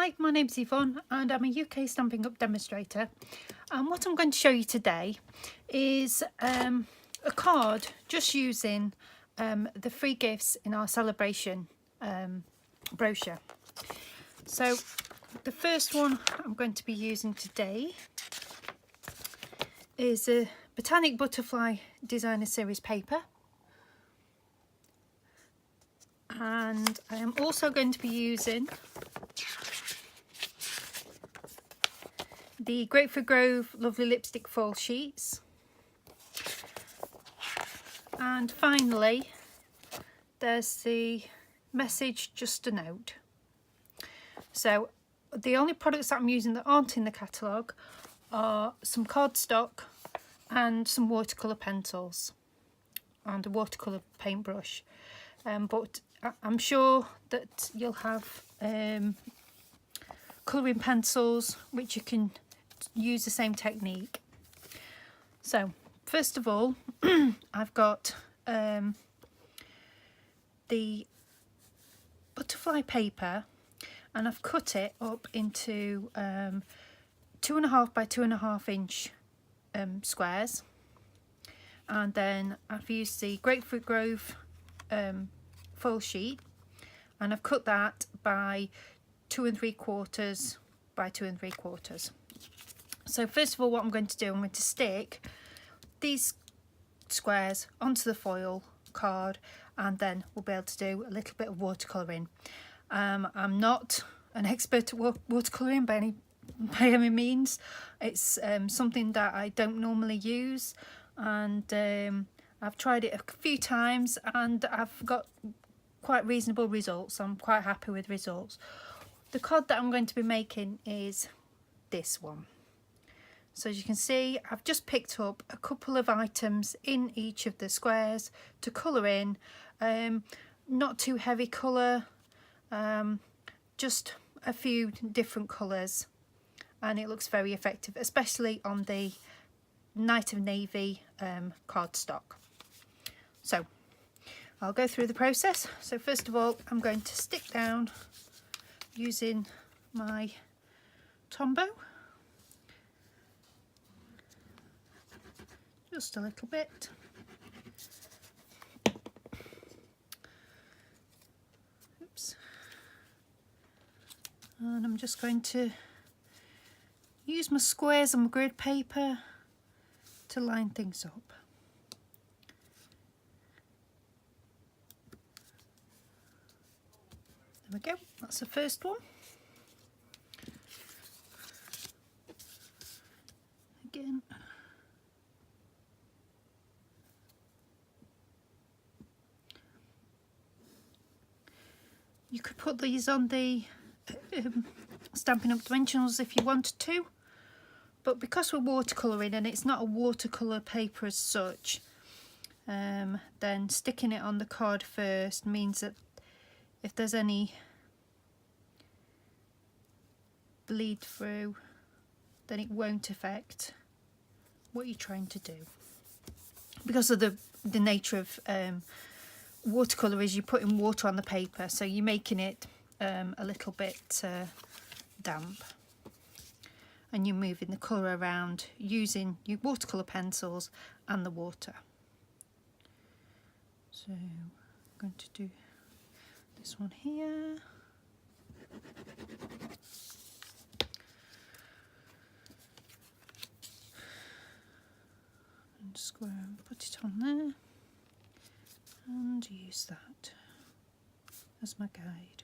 Hi, my name's Yvonne and I'm a UK Stampin' Up demonstrator, and what I'm going to show you today is a card just using the free gifts in our Sale-A-Bration brochure. So the first one I'm going to be using today is a Botanical Butterfly Designer Series paper, and I am also going to be using the Grapefruit Grove Lovely Lipstick Foil Sheets, and finally there's the message Just a Note. So the only products that I'm using that aren't in the catalogue are some cardstock and some watercolour pencils and a watercolour paintbrush, but I'm sure that you'll have colouring pencils which you can use the same technique. So first of all I've got the butterfly paper, and I've cut it up into 2.5 by 2.5 inch squares, and then I've used the Grapefruit Grove foil sheet, and I've cut that by 2 3/4 by 2 3/4. So first of all, what I'm going to do, I'm going to stick these squares onto the foil card, and then we'll be able to do a little bit of watercolouring. I'm not an expert at watercolouring by any means. It's something that I don't normally use, and I've tried it a few times and I've got quite reasonable results. I'm quite happy with results. The card that I'm going to be making is this one. So as you can see, I've just picked up a couple of items in each of the squares to colour in. Not too heavy colour, just a few different colours, and it looks very effective, especially on the Night of Navy cardstock. So I'll go through the process. So first of all, I'm going to stick down using my Tombow, just a little bit. Oops. And I'm just going to use my squares and my grid paper to line things up. There we go, that's the first one. Again. You could put these on the Stampin' Up dimensionals if you wanted to, but because we're watercolouring and it's not a watercolour paper as such, then sticking it on the card first means that if there's any bleed through, then it won't affect what you're trying to do. Because of the nature of watercolour is you're putting water on the paper, so you're making it a little bit damp, and you're moving the colour around using your watercolour pencils and the water. So I'm going to do this one here. And square and put it on there, and use that as my guide.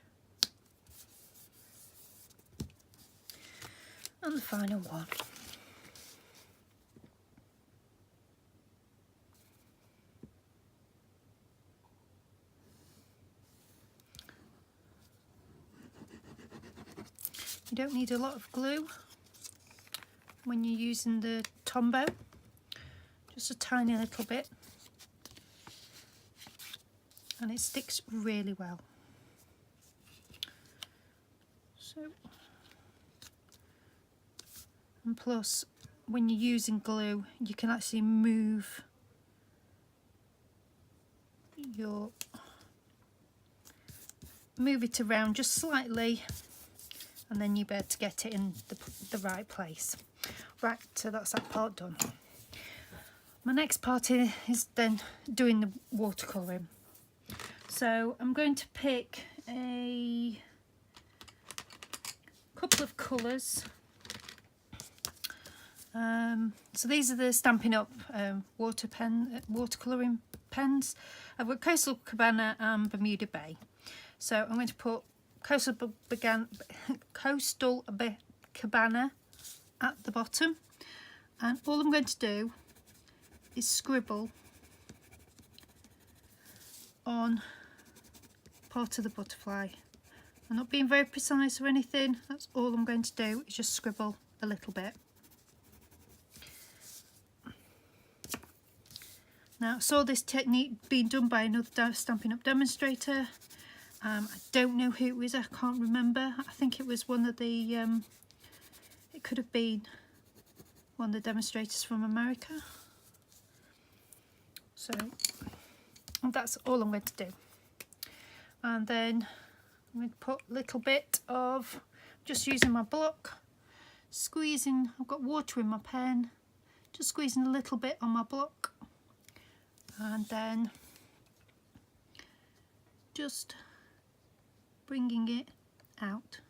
And the final one. You don't need a lot of glue when you're using the Tombow, just a tiny little bit, and it sticks really well. So, and plus when you're using glue, you can actually move it around just slightly and then you'll be able to get it in the right place. Right, so that's that part done. My next part is then doing the watercolouring. So I'm going to pick a couple of colours. So these are the Stampin' Up watercolouring pens. I've got Coastal Cabana and Bermuda Bay. So I'm going to put Coastal Cabana at the bottom, and all I'm going to do is scribble on part of the butterfly. I'm not being very precise or anything, that's all I'm going to do, is just scribble a little bit. Now I saw this technique being done by another Stampin' Up demonstrator. I don't know who it was, I can't remember. I think it was one of the, it could have been one of the demonstrators from America. So that's all I'm going to do. And then I'm going to put a little bit of, just using my block, squeezing, I've got water in my pen, just squeezing a little bit on my block, and then just bringing it out.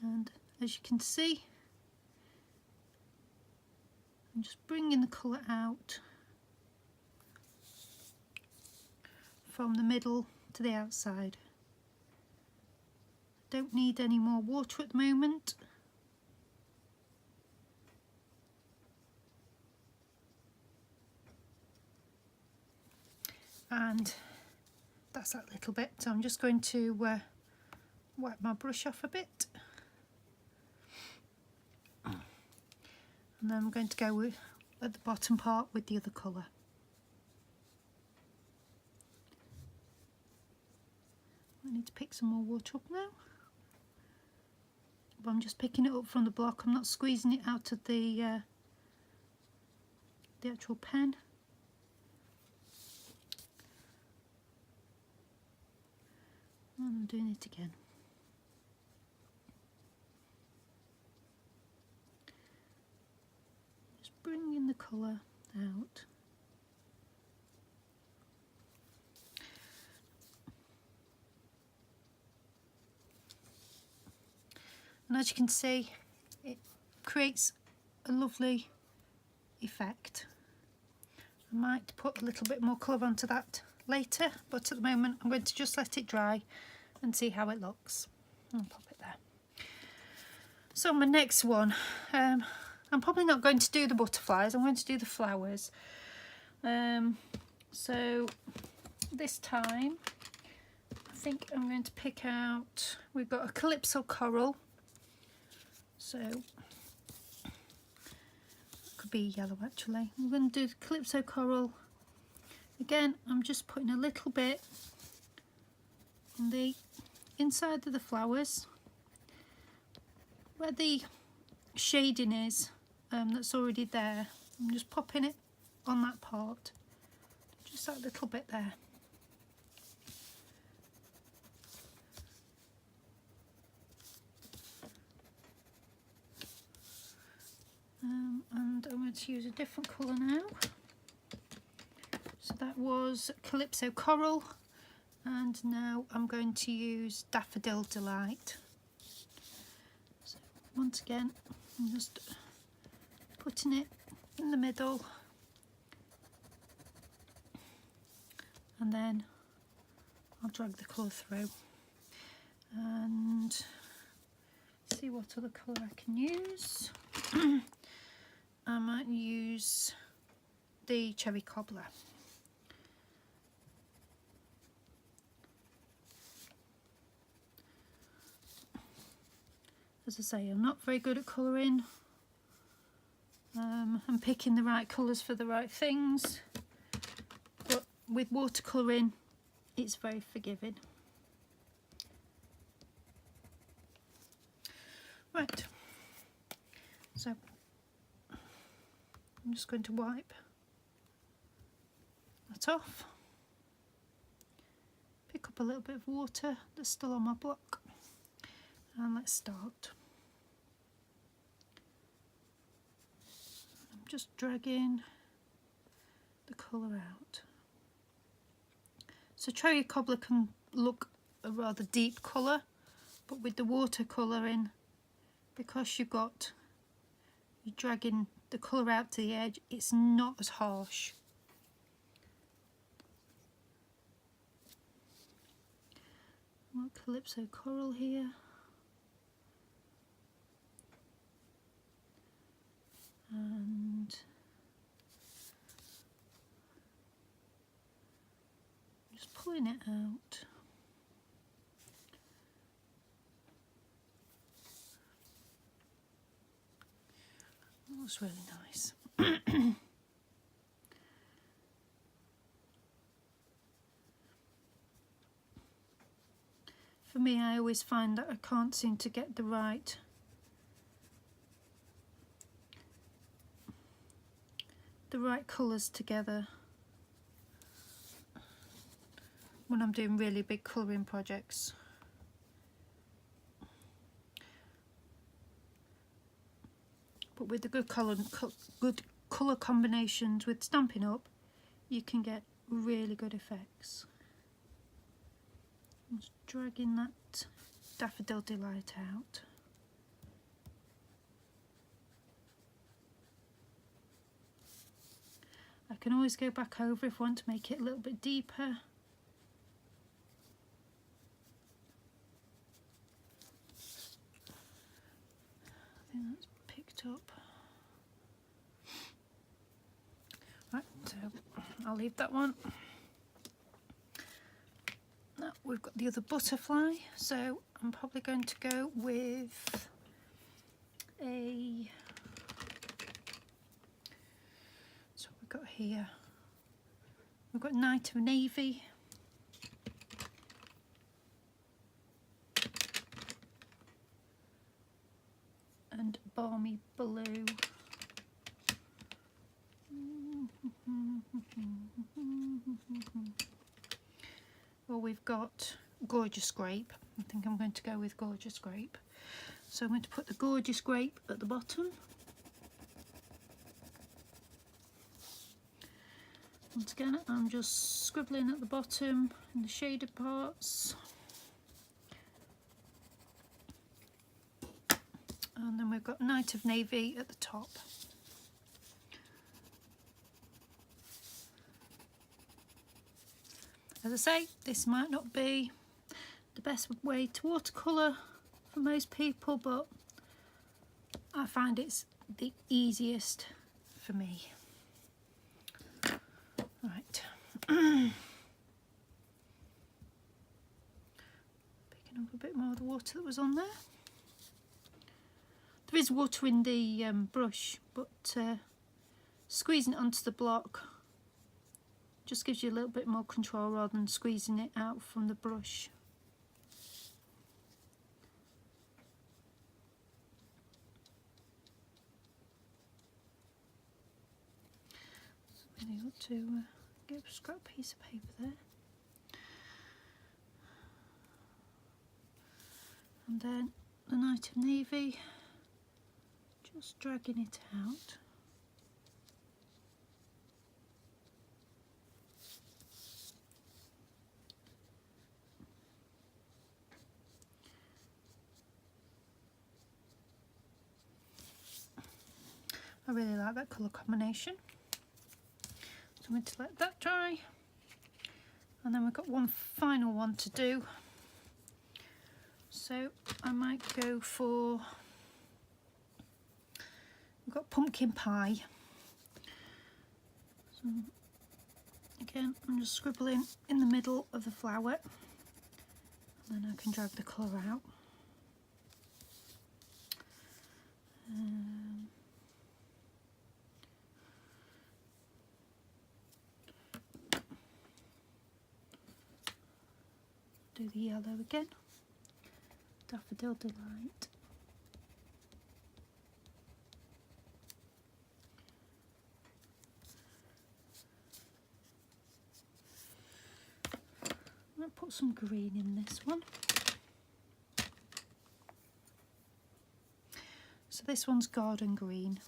And as you can see, I'm just bringing the colour out from the middle to the outside. Don't need any more water at the moment. And that's that little bit. So I'm just going to wipe my brush off a bit. And then I'm going to go at the bottom part with the other colour. I need to pick some more water up now. But I'm just picking it up from the block. I'm not squeezing it out of the actual pen. And I'm doing it again. Just bringing the colour out. And as you can see, it creates a lovely effect. I might put a little bit more colour onto that later, but at the moment I'm going to just let it dry and see how it looks. I'll pop it there. So my next one, I'm probably not going to do the butterflies, I'm going to do the flowers. So this time I think I'm going to pick out, we've got a Calypso Coral. So it could be yellow actually. I'm going to do the Calypso Coral. Again, I'm just putting a little bit on the inside of the flowers where the shading is that's already there. I'm just popping it on that part, just that little bit there. And I'm going to use a different colour now. So that was Calypso Coral, and now I'm going to use Daffodil Delight. So once again, I'm just putting it in the middle, and then I'll drag the colour through and see what other colour I can use. I might use the Cherry Cobbler. As I say, I'm not very good at colouring. I'm picking the right colours for the right things, but with watercolouring it's very forgiving. Right, so I'm just going to wipe that off, pick up a little bit of water that's still on my block, And let's start. I'm just dragging the colour out. So cherry cobbler can look a rather deep colour, but with the watercolour in, because you're dragging the colour out to the edge, it's not as harsh. More Calypso coral here. And just pulling it out. That's really nice. For me, I always find that I can't seem to get the right colours together when I'm doing really big colouring projects. But with the good colour combinations with Stampin' Up, you can get really good effects. I'm just dragging that Daffodil Delight out. I can always go back over if I want to make it a little bit deeper. I think that's picked up. Right, so I'll leave that one. Now we've got the other butterfly, so I'm probably going to go with a... So we've got here, we've got Night of Navy, and Balmy Blue. Well, we've got Gorgeous Grape. I think I'm going to go with Gorgeous Grape. So I'm going to put the Gorgeous Grape at the bottom. Once again, I'm just scribbling at the bottom in the shaded parts. And then we've got Night of Navy at the top. As I say, this might not be the best way to watercolour for most people, but I find it's the easiest for me. Right. Picking up a bit more of the water that was on there. There is water in the brush, but squeezing it onto the block just gives you a little bit more control rather than squeezing it out from the brush. So I ought to get a scrap piece of paper there. And then the Night of Navy, just dragging it out. I really like that colour combination. So I'm going to let that dry. And then we've got one final one to do. So I might go for, we've got Pumpkin Pie. So again, I'm just scribbling in the middle of the flower. And then I can drag the colour out. Do the yellow again, Daffodil Delight. I'm going to put some green in this one. So this one's garden green.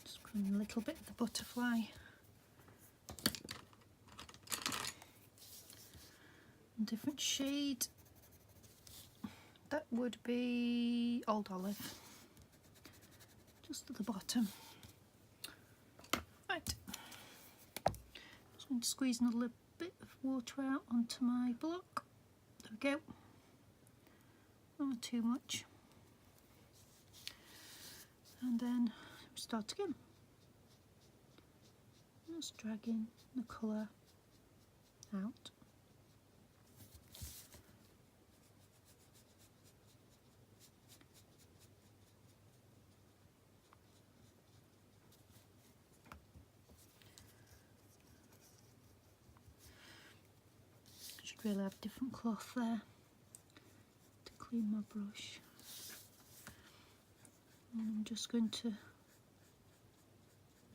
Just put a little bit of the butterfly. Different shade. That would be Old Olive. Just at the bottom. Right. Just going to squeeze a little bit of water out onto my block. There we go. Not too much. And then start again. Just dragging the colour out. Should really have different cloth there to clean my brush. And I'm just going to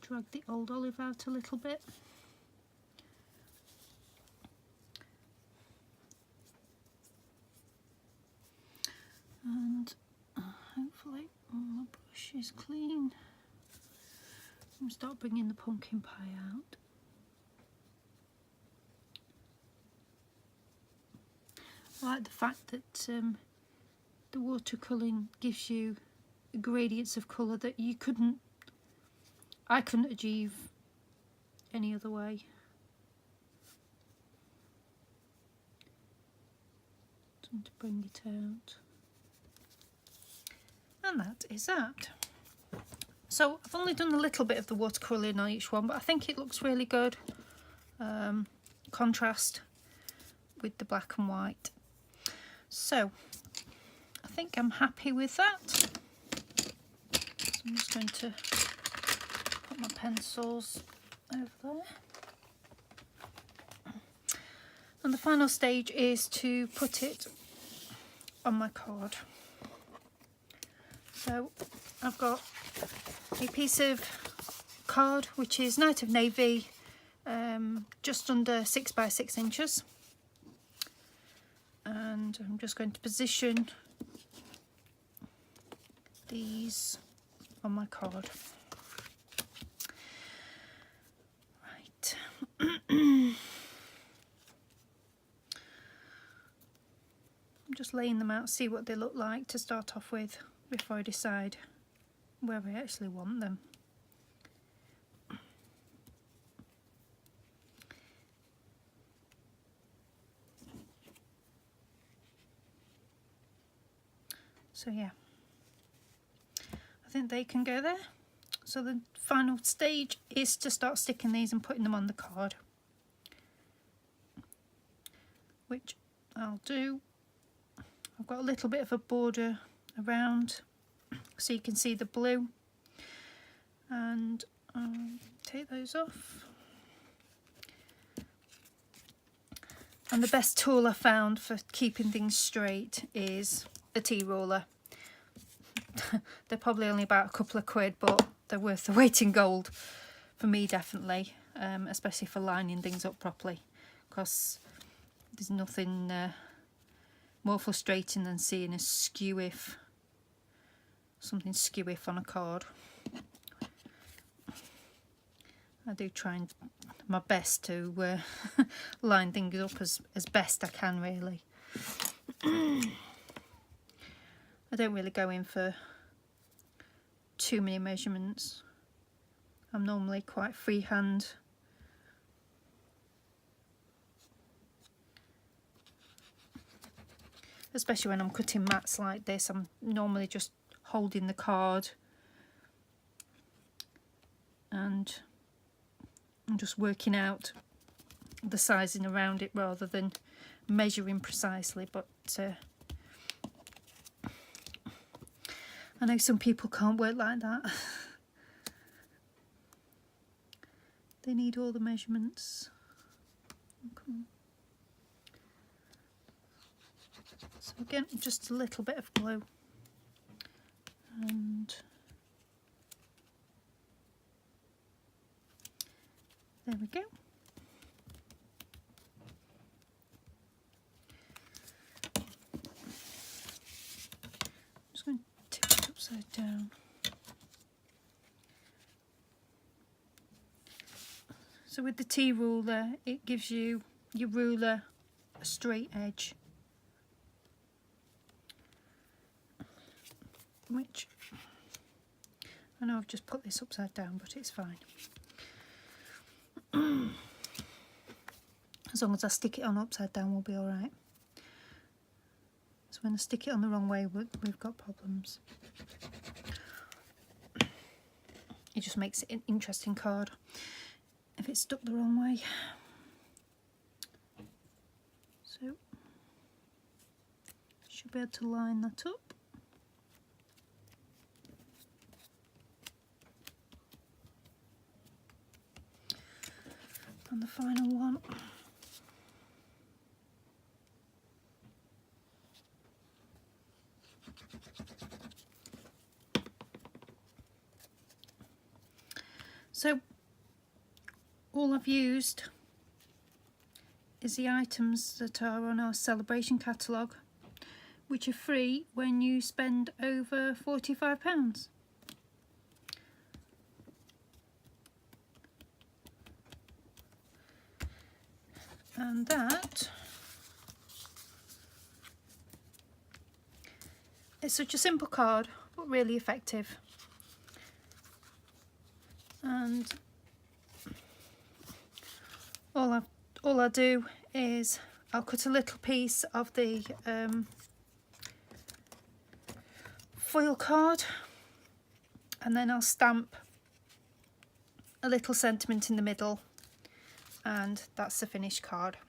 drag the Old Olive out a little bit. And hopefully my brush is clean. And start bringing the pumpkin pie out. I like the fact that the watercolouring gives you gradients of colour that I couldn't achieve any other way. Time to bring it out. And that is that. So I've only done a little bit of the watercolouring on each one, but I think it looks really good. Contrast with the black and white. So I think I'm happy with that. So I'm just going to put my pencils over there. And the final stage is to put it on my card. So I've got a piece of card which is Night of Navy, just under 6 by 6 inches. And I'm just going to position these on my card. Right. I'm just laying them out, see what they look like to start off with before I decide where I actually want them. So yeah, I think they can go there. So the final stage is to start sticking these and putting them on the card, which I'll do. I've got a little bit of a border around so you can see the blue, and I'll take those off. And the best tool I found for keeping things straight is a tea roller. They're probably only about a couple of quid, but they're worth the weight in gold for me, definitely, especially for lining things up properly, because there's nothing more frustrating than seeing something skewiff on a card. I do try my best to line things up as best I can, really. I don't really go in for too many measurements. I'm normally quite freehand. Especially when I'm cutting mats like this, I'm normally just holding the card and I'm just working out the sizing around it rather than measuring precisely. But I know some people can't work like that. They need all the measurements. Okay. So again, just a little bit of glue, and There we go. I'm just going to tip it upside down. So with the T ruler, it gives you your ruler a straight edge, which I know I've just put this upside down, but it's fine. As long as I stick it on upside down, we'll be all right. So when I stick it on the wrong way, we've got problems. It just makes it an interesting card if it's stuck the wrong way. So should be able to line that up. And the final one. So all I've used is the items that are on our Sale-A-Bration catalogue, which are free when you spend over £45. And that is such a simple card, but really effective. And all I do is I'll cut a little piece of the foil card, and then I'll stamp a little sentiment in the middle, and that's the finished card.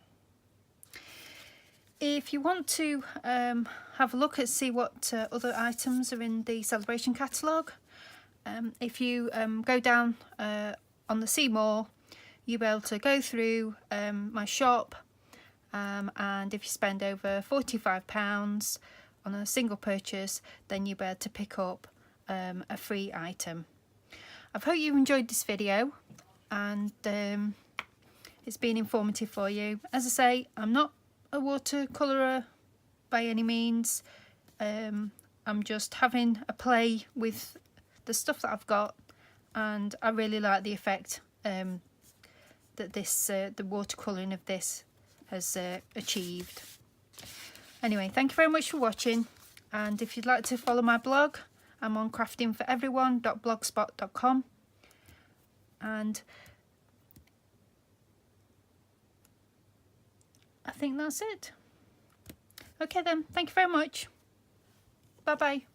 If you want to have a look and see what other items are in the Sale-A-Bration catalogue, if you go down on the See More, you'll be able to go through my shop, and if you spend over £45 on a single purchase, then you'll be able to pick up a free item. I hope you enjoyed this video, and it's been informative for you. As I say, I'm not a watercolorer by any means. I'm just having a play with the stuff that I've got, and I really like the effect that this the watercolouring of this has achieved. Anyway, thank you very much for watching, and if you'd like to follow my blog, I'm on craftingforeveryone.blogspot.com, and I think that's it. Okay then, thank you very much. Bye bye.